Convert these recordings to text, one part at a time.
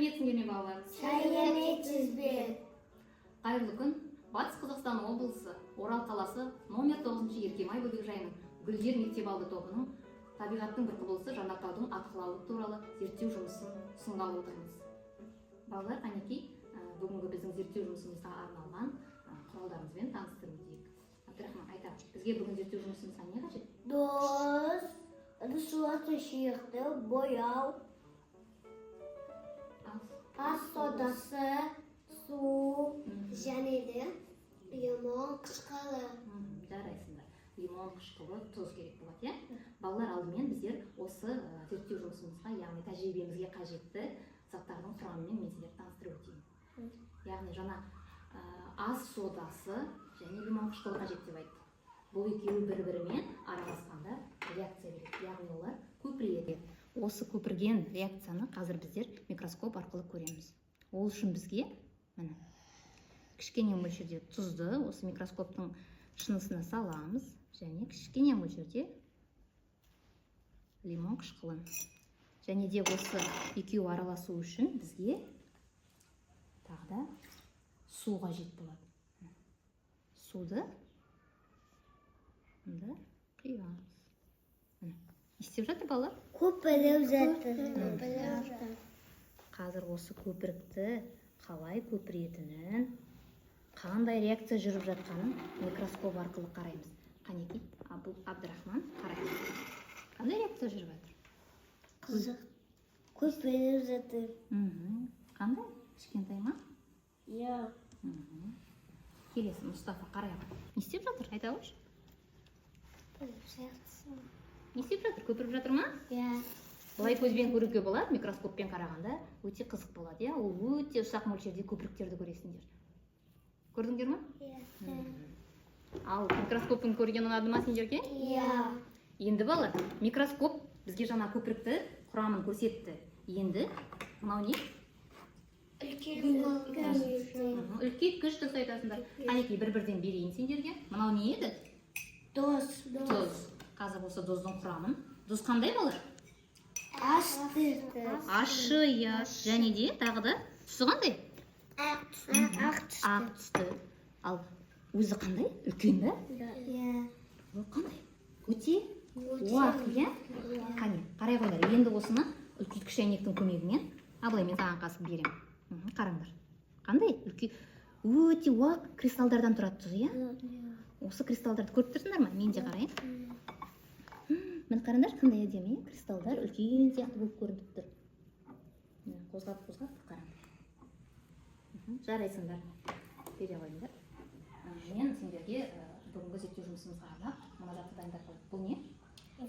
Сәлеметсіңдер ме балалар? Сәлеметсіз бе? Қайырлы күн. Батыс Қазақстан облысы, Орал қаласы, номер 9 Еркемай бөбекжайының Гүлдер мектеп-алды тобының табиғаттың бір құбылысы жанартаудың атқылауы туралы зерттеу жұмысын ұсынғалы отырмыз. Балалар, қанекей, бүгінгі біздің зерттеу жұмысымызға арналған құралдарымызбен таныстырып өтейік. Абдрахман, айта, бізге бүгін зерттеу жұмысымызға не қажет? Доз, рисоваться шрифті, бояу, ас содасы, су, және де лимон қышқылы. Жарайсыңдар. Лимон қышқылы, тұз керек болады, иә? Балалар, алдымен біздер осы зерттеу жұмысымызға, яғни тәжірибемізге қажетті заттардың құрамымен мен сіздерді таныстырып өтейін. Яғни жаңа ас содасы және лимон қышқылы қажет деп айтты. Бұл екеуі бір-бірімен араласқанда реакция береді, яғни олар көпіреді. Осы көпірген реакцияны қазір біздер микроскоп арқылы көреміз. Ол үшін бізге міне кішкене мөлшерде тұзды осы микроскоптың шынысына саламыз және кішкене мөлшерде лимон қышқылын. Және де осы екеуі араласу үшін бізге тағы да су қажет болады. Суды мында құямыз. Не істеп жатыр балалар? Көпіріп жатыр. Қазір осы көпірікті қалай көпіретінін, қандай реакция жүріп жатқанын микроскоп арқылы қараймыз. Қанекей, Абдрахман, қараймыз. Қандай реакция жүріп жатыр? Қызық. Көпіріп жатыр. Қандай? Кішкентай ма? Иә. Келесі, Мұстафа, қарайық. Не істеп жатыр? Айта қойшы. Не істеп жатыр? Көпіріп жатыр ма? Иә. Бұлай көзбен көруге болады, микроскоппен қарағанда өте қызық болады, иә? Ол өте ұсақ мөлшерде көпіріктерді көресіңдер. Көрдіңдер ме? Иә. Ал микроскоппен көрген ұнады ма сендерге? Иә. Енді балалар, микроскоп бізге жаңа көпірікті құрамын көрсетті. Енді мынау не? Үлкейткіш дұрыс айтасыңдар. Қанекей, бір-бірден берейін сендерге. Мынау не еді? Доз. Тұз. Қазір осы тұздың құрамын. Тұз қандай балалар? Ашы, иә. Және де тағы да түсі қандай? Ақ түсті. Ал өзі қандай? Үлкен бе? Иә. Ол қандай? Өте уақ, иә? Қане, қарай қойдар. Енді осыны үлкейткіш әйнектің көмегімен абылай мен саған қасып беремін. Қараңдар. Қандай? Өте уақ кристалдардан тұрады тұз, иә? Осы кристалдарды көріп тұрсыңдар ма? Мен де қарайын. Міне қараңдар, қандай әдемі, кристалдар үлкен сияқты болып көрініп тұр. Қозғап қараңдар. Жарайсыңдар. Бере қойыңдар. Мен сендерге бүгінгі зерттеу жұмысымызға арнап мына затты дайындап қойдым. Бұл не?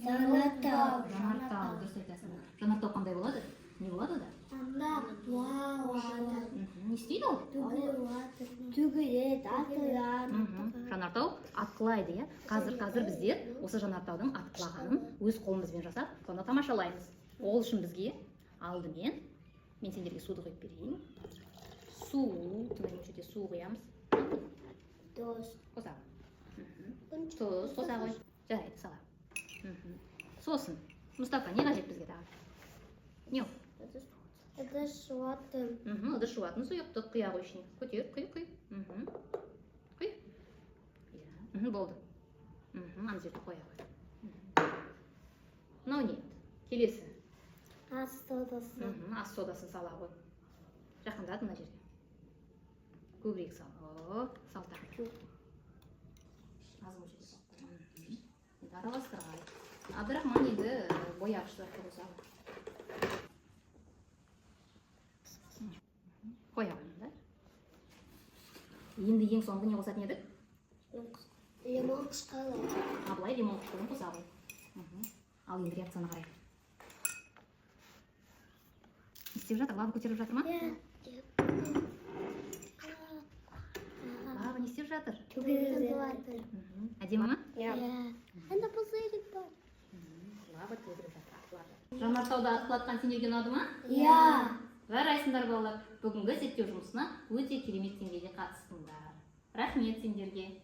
Жанартау. Жанартау, дұрыс айтасыңдар. Жанартау қандай болады? Не болады да? Не істейді ол? Төгіледі, атылады. Жанартау атқылайды, иә? Қазір біздер осы жанартаудың атқылағанын өз қолымызбен жасап, соны тамашалаймыз. Ол үшін бізге алдымен мен сендерге суды құйып берейін. Су, тыңдай мөлшерде су құямыз. Доз. Қоса. Тұз, қоса қой. Жарайды, сала. Сосын, Мұстафа, не қажет бізге тағы? Не ол? Ыдыс жуатын. Ыдыс жуатын сұйықты құя қой ішіне. Көтер, құй. Құй. Иә, болды. Ана жерде қоя қой. Мынау не? Келесі. Ас содасы. Ас содасын сала қой. Жақындады мына жерге. Көбірек сал. Сал тағы. Аз мөлшерде сал. Енді араластырайық. Абдрахман енді бояғыштарды қосады. Қоя қойыңдар. Енді ең соңғы не қосатын едік? Лимон қышқылы. Абылай лимон қышқылын қоса қой. Ал енді реакцияны қарайық. Не істеп жатыр? Лава көтеріп жатыр ма? Лава не істеп жатыр? Төгіліп жатыр. Әдемі ма? Иә. Анда пузырик бар. Лава төгіліп жатыр. Жанартауда атқылатқан сендерге ұнады ма? Иә. Жарайсыңдар балалар, бүгінгі зерттеу жұмысына өте керемет деңгейде қатыстыңдар. Рахмет сендерге.